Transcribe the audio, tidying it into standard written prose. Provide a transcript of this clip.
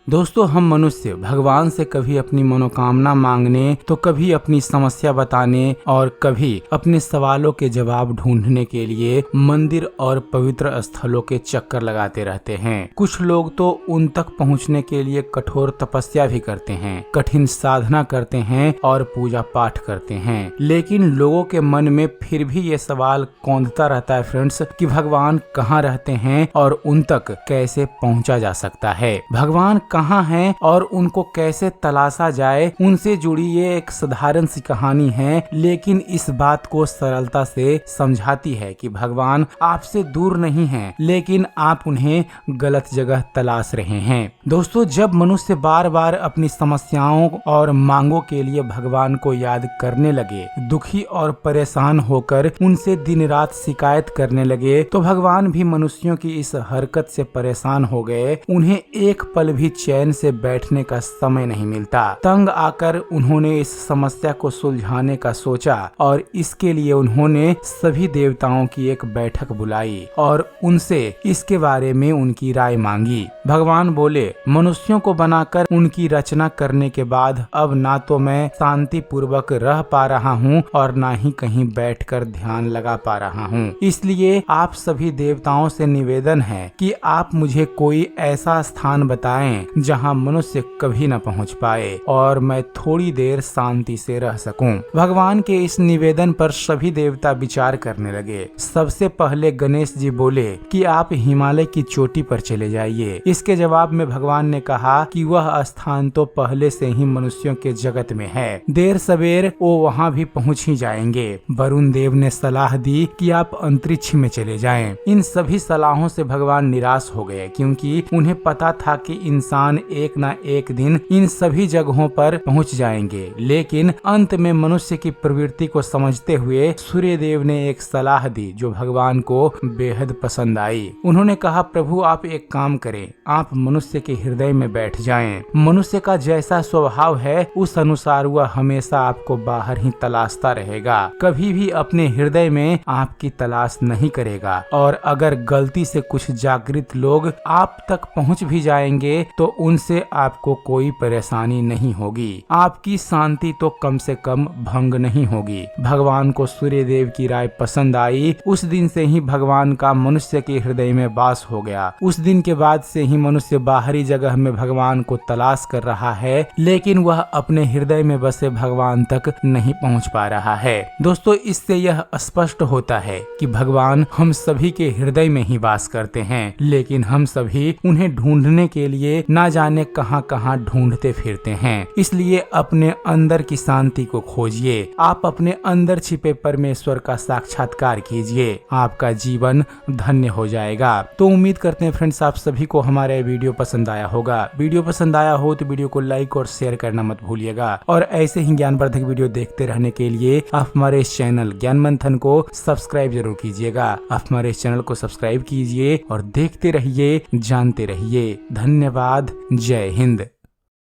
दोस्तों, हम मनुष्य भगवान से कभी अपनी मनोकामना मांगने तो कभी अपनी समस्या बताने और कभी अपने सवालों के जवाब ढूंढने के लिए मंदिर और पवित्र स्थलों के चक्कर लगाते रहते हैं। कुछ लोग तो उन तक पहुंचने के लिए कठोर तपस्या भी करते हैं, कठिन साधना करते हैं और पूजा पाठ करते हैं। लेकिन लोगों के मन में फिर भी ये सवाल कौंधता रहता है फ्रेंड्स कि भगवान कहाँ रहते हैं और उन तक कैसे पहुँचा जा सकता है, भगवान कहाँ हैं और उनको कैसे तलाशा जाए। उनसे जुड़ी ये एक साधारण सी कहानी है, लेकिन इस बात को सरलता से समझाती है कि भगवान आपसे दूर नहीं हैं, लेकिन आप उन्हें गलत जगह तलाश रहे हैं। दोस्तों, जब मनुष्य बार बार अपनी समस्याओं और मांगों के लिए भगवान को याद करने लगे, दुखी और परेशान होकर उनसे दिन रात शिकायत करने लगे, तो भगवान भी मनुष्यों की इस हरकत से परेशान हो गए। उन्हें एक पल भी चैन से बैठने का समय नहीं मिलता। तंग आकर उन्होंने इस समस्या को सुलझाने का सोचा और इसके लिए उन्होंने सभी देवताओं की एक बैठक बुलाई और उनसे इसके बारे में उनकी राय मांगी। भगवान बोले, मनुष्यों को बनाकर उनकी रचना करने के बाद अब ना तो मैं शांति पूर्वक रह पा रहा हूँ और ना ही कहीं बैठकर ध्यान लगा पा रहा हूँ। इसलिए आप सभी देवताओं से निवेदन है कि आप मुझे कोई ऐसा स्थान बताएं जहाँ मनुष्य कभी न पहुँच पाए और मैं थोड़ी देर शांति से रह सकूं। भगवान के इस निवेदन पर सभी देवता विचार करने लगे। सबसे पहले गणेश जी बोले कि आप हिमालय की चोटी पर चले जाइए। इसके जवाब में भगवान ने कहा कि वह स्थान तो पहले से ही मनुष्यों के जगत में है, देर सवेर वो वहाँ भी पहुँच ही जाएंगे। वरुण देव ने सलाह दी कि आप अंतरिक्ष में चले जाएं। इन सभी सलाहों से भगवान निराश हो गए, क्योंकि उन्हें पता था कि इंसान एक ना एक दिन इन सभी जगहों पर पहुंच जाएंगे। लेकिन अंत में मनुष्य की प्रवृत्ति को समझते हुए सूर्य देव ने एक सलाह दी जो भगवान को बेहद पसंद आई। उन्होंने कहा, प्रभु आप एक काम करें, आप मनुष्य के हृदय में बैठ जाएं। मनुष्य का जैसा स्वभाव है उस अनुसार वह हमेशा आपको बाहर ही तलाशता रहेगा, कभी भी अपने हृदय में आपकी तलाश नहीं करेगा। और अगर गलती से कुछ जागृत लोग आप तक पहुँच भी जाएंगे तो उनसे आपको कोई परेशानी नहीं होगी, आपकी शांति तो कम से कम भंग नहीं होगी। भगवान को सूर्य देव की राय पसंद आई। उस दिन से ही भगवान का मनुष्य के हृदय में वास हो गया। उस दिन के बाद से ही मनुष्य बाहरी जगह में भगवान को तलाश कर रहा है, लेकिन वह अपने हृदय में बसे भगवान तक नहीं पहुंच पा रहा है। दोस्तों, इससे यह स्पष्ट होता है कि भगवान हम सभी के हृदय में ही वास करते हैं, लेकिन हम सभी उन्हें ढूंढने के लिए ना जाने कहां कहां ढूंढते फिरते हैं। इसलिए अपने अंदर की शांति को खोजिए, आप अपने अंदर छिपे परमेश्वर का साक्षात्कार कीजिए, आपका जीवन धन्य हो जाएगा। तो उम्मीद करते हैं फ्रेंड्स आप सभी को हमारा वीडियो पसंद आया होगा। वीडियो पसंद आया हो तो वीडियो को लाइक और शेयर करना मत भूलिएगा। और ऐसे ही ज्ञानवर्धक वीडियो देखते रहने के लिए आप हमारे इस चैनल ज्ञान मंथन को सब्सक्राइब जरूर कीजिएगा। आप हमारे इस चैनल को सब्सक्राइब कीजिए और देखते रहिए, जानते रहिए। धन्यवाद। जय हिंद।